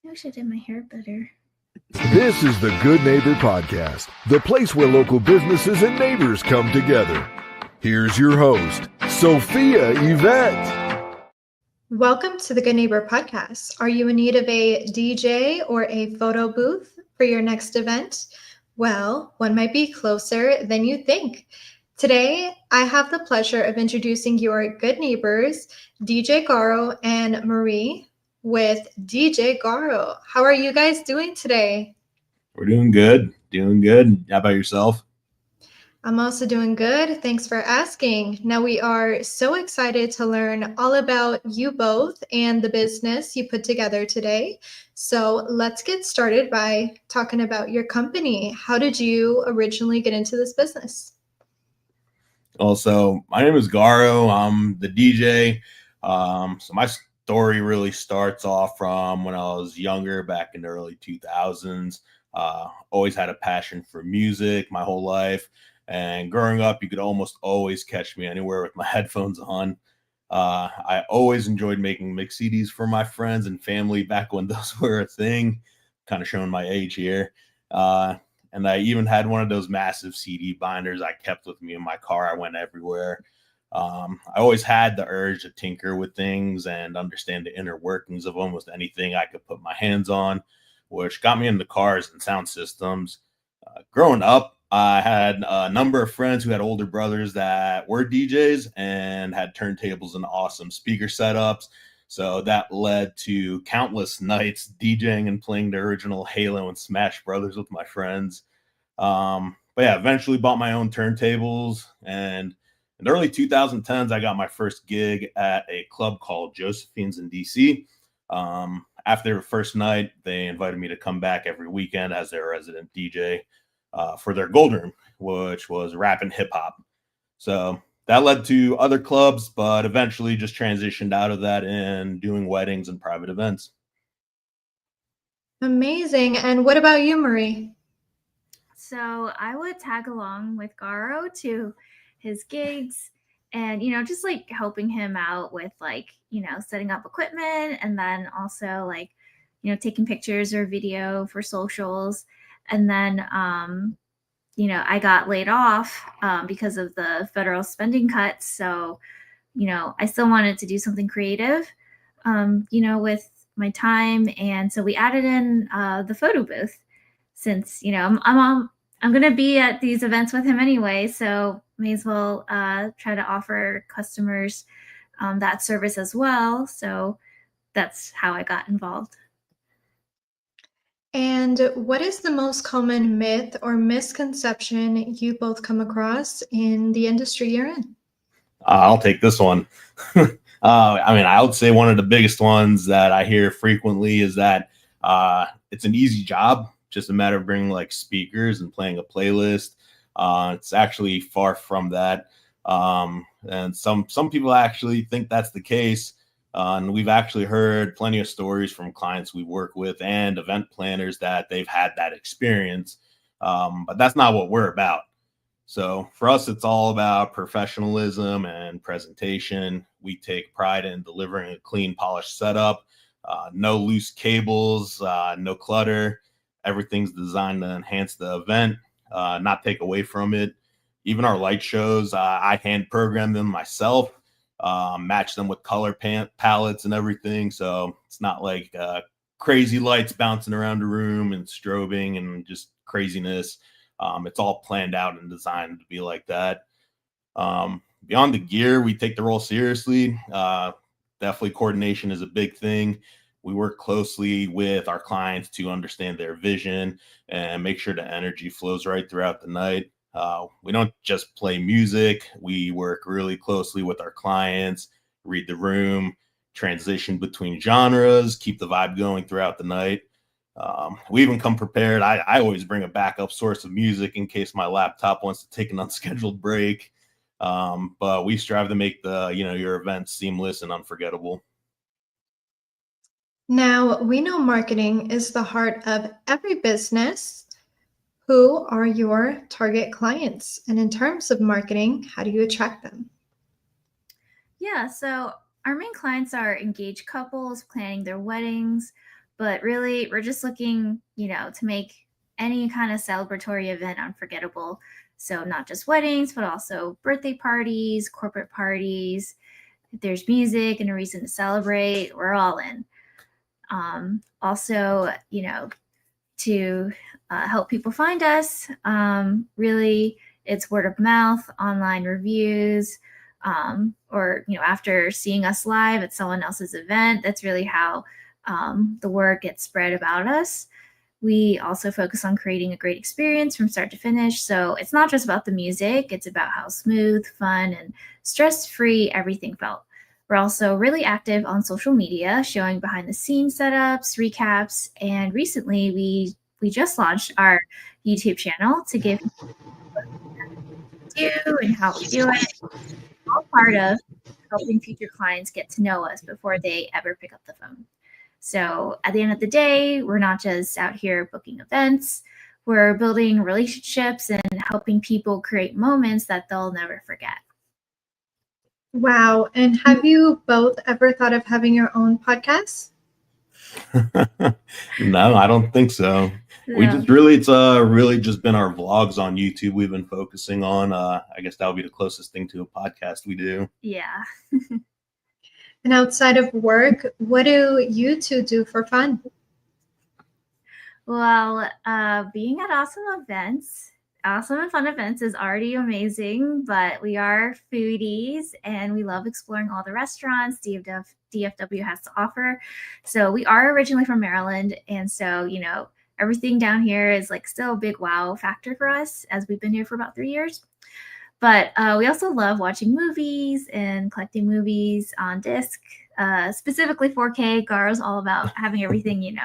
I wish I did my hair better. This is the Good Neighbor Podcast, the place where local businesses and neighbors come together. Here's your host, Sophia Yvette. Welcome to the Good Neighbor Podcast. Are you in need of a DJ or a photo booth for your next event? Well, one might be closer than you think. Today, I have the pleasure of introducing your good neighbors, DJ Garo and Marie, with DJ Garo. How are you guys doing today? We're doing good. How about yourself? I'm also doing good. Thanks for asking. Now, we are so excited to learn all about you both and the business you put together today. So let's get started by talking about your company. How did you originally get into this business? Also, my name is Garo. I'm the DJ. So my story really starts off from when I was younger, back in the early 2000s. Always had a passion for music my whole life. And growing up, you could almost always catch me anywhere with my headphones on. I always enjoyed making mix CDs for my friends and family back when those were a thing, kind of showing my age here. And I even had one of those massive CD binders I kept with me in my car. I went everywhere. I always had the urge to tinker with things and understand the inner workings of almost anything I could put my hands on, which got me into cars and sound systems. Growing up, I had a number of friends who had older brothers that were DJs and had turntables and awesome speaker setups. So that led to countless nights DJing and playing the original Halo and Smash Brothers with my friends. But yeah, eventually bought my own turntables. And in the early 2010s, I got my first gig at a club called Josephine's in DC. After the first night, they invited me to come back every weekend as their resident DJ for their gold room, which was rap and hip hop. So that led to other clubs, but eventually just transitioned out of that and doing weddings and private events. Amazing. And what about you, Marie? So I would tag along with Garo to his gigs and, just like helping him out with setting up equipment and then also taking pictures or video for socials. And then, I got laid off because of the federal spending cuts. So, I still wanted to do something creative, with my time. And so we added in the photo booth since, I'm going to be at these events with him anyway. So may as well try to offer customers that service as well. So that's how I got involved. And what is the most common myth or misconception you both come across in the industry you're in? I'll take this one. I would say one of the biggest ones that I hear frequently is that it's an easy job, just a matter of bringing like speakers and playing a playlist. It's actually far from that. And some people actually think that's the case. And we've actually heard plenty of stories from clients we work with and event planners that they've had that experience. But that's not what we're about. So for us, it's all about professionalism and presentation. We take pride in delivering a clean, polished setup, no loose cables, no clutter. Everything's designed to enhance the event, not take away from it. Even our light shows, I hand program them myself. Match them with color palettes and everything. So it's not like crazy lights bouncing around the room and strobing and just craziness. It's all planned out and designed to be like that. Beyond the gear, we take the role seriously. Definitely coordination is a big thing. We work closely with our clients to understand their vision and make sure the energy flows right throughout the night. We don't just play music. We work really closely with our clients, read the room, transition between genres, keep the vibe going throughout the night. We even come prepared. I always bring a backup source of music in case my laptop wants to take an unscheduled break. But we strive to make your events seamless and unforgettable. Now, we know marketing is the heart of every business. Who are your target clients? And in terms of marketing, how do you attract them? Yeah, so our main clients are engaged couples planning their weddings, But really, we're just looking, to make any kind of celebratory event unforgettable. So not just weddings, but also birthday parties, corporate parties. If there's music and a reason to celebrate, we're all in. Also, to help people find us, really, it's word of mouth, online reviews, or after seeing us live at someone else's event. That's really how the word gets spread about us. We also focus on creating a great experience from start to finish. So it's not just about the music, it's about how smooth, fun, and stress-free everything felt. We're also really active on social media, showing behind the scenes setups, recaps, and recently we just launched our YouTube channel to give you and how we do it. All part of helping future clients get to know us before they ever pick up the phone. So at the end of the day, we're not just out here booking events, we're building relationships and helping people create moments that they'll never forget. Wow. And have you both ever thought of having your own podcast? No, I don't think so. It's really just been our vlogs on YouTube we've been focusing on. I guess that would be the closest thing to a podcast we do. Yeah. And outside of work, what do you two do for fun? Well, being at awesome and fun events is already amazing, but we are foodies and we love exploring all the restaurants DFW has to offer. So we are originally from Maryland. And so, everything down here is like still a big wow factor for us as we've been here for about 3 years. But we also love watching movies and collecting movies on disc, specifically 4K. Garo's all about having everything,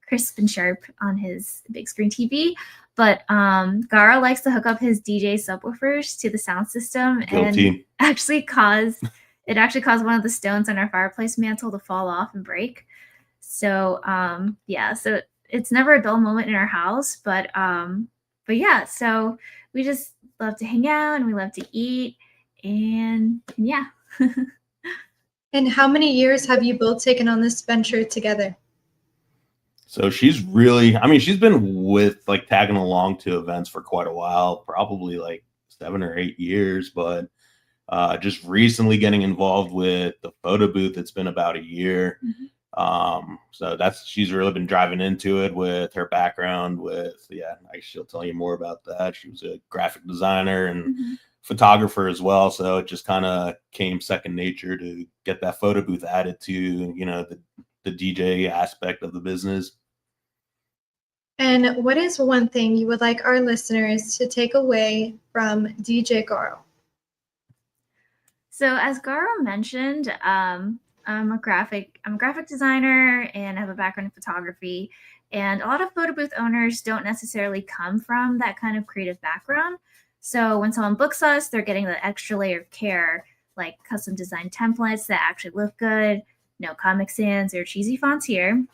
crisp and sharp on his big screen TV. But Garo likes to hook up his DJ subwoofers to the sound system. Guilty. And actually caused one of the stones on our fireplace mantle to fall off and break. So so it's never a dull moment in our house. But yeah, so we just love to hang out and we love to eat and yeah. And how many years have you both taken on this venture together? So she's been with tagging along to events for quite a while, probably 7 or 8 years, but just recently getting involved with the photo booth. It's been about a year. Mm-hmm. So she's really been driving into it with her background she'll tell you more about that. She was a graphic designer and photographer as well. So it just kind of came second nature to get that photo booth added to, the DJ aspect of the business. And what is one thing you would like our listeners to take away from DJ Garo? So as Garo mentioned, I'm a graphic designer and I have a background in photography. And a lot of photo booth owners don't necessarily come from that kind of creative background. So when someone books us, they're getting the extra layer of care, like custom design templates that actually look good, no Comic Sans or cheesy fonts here.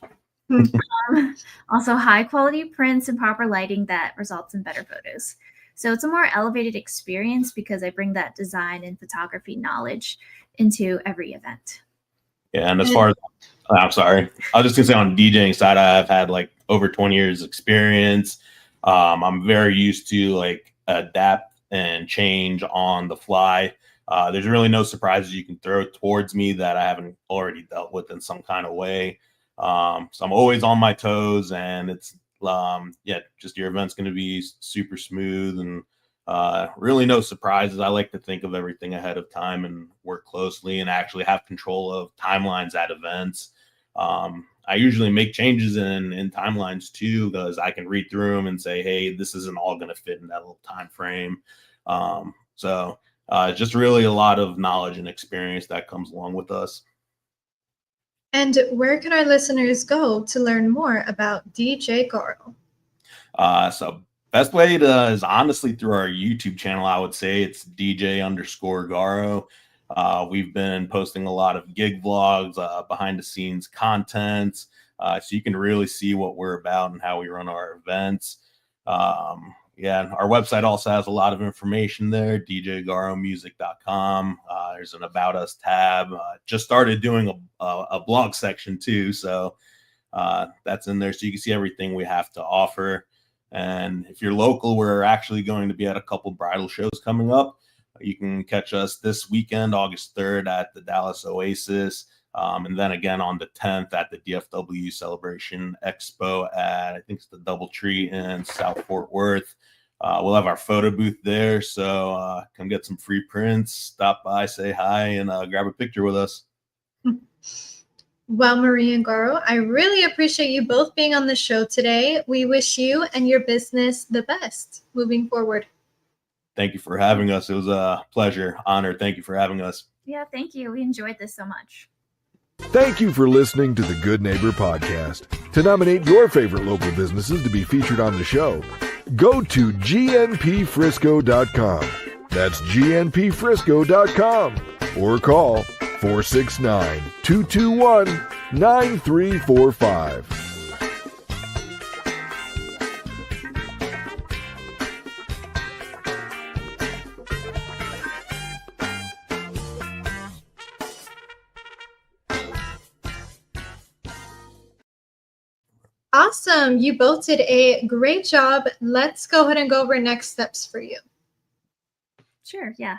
Also high quality prints and proper lighting that results in better photos. So it's a more elevated experience because I bring that design and photography knowledge into every event. Yeah, and as far as I'm sorry, I was just gonna say on DJing side, I've had over 20 years experience. I'm very used to adapt and change on the fly. There's really no surprises you can throw towards me that I haven't already dealt with in some kind of way. So I'm always on my toes, and it's just your event's going to be super smooth and really no surprises. I like to think of everything ahead of time and work closely and actually have control of timelines at events. I usually make changes in timelines too, because I can read through them and say, hey, this isn't all going to fit in that little time frame. So just really a lot of knowledge and experience that comes along with us. And where can our listeners go to learn more about DJ Garo? So best way is honestly through our YouTube channel. I would say it's DJ_Garo. We've been posting a lot of gig vlogs, behind the scenes content. So you can really see what we're about and how we run our events. Our website also has a lot of information there, djgaromusic.com. There's an About Us tab. Just started doing a blog section too. So That's in there, so you can see everything we have to offer. And if you're local, we're actually going to be at a couple bridal shows coming up. You can catch us this weekend, August 3rd, at the Dallas Oasis. And then again on the 10th at the DFW Celebration Expo at, I think it's the DoubleTree in South Fort Worth. We'll have our photo booth there. So come get some free prints, stop by, say hi, and grab a picture with us. Well, Marie and Garo, I really appreciate you both being on the show today. We wish you and your business the best moving forward. Thank you for having us. It was a pleasure, honor. Thank you for having us. Yeah, thank you. We enjoyed this so much. Thank you for listening to the Good Neighbor Podcast. To nominate your favorite local businesses to be featured on the show, go to gnpfrisco.com. That's gnpfrisco.com. Or call 469-221-9345. Awesome. You both did a great job. Let's go ahead and go over next steps for you. Sure, yeah.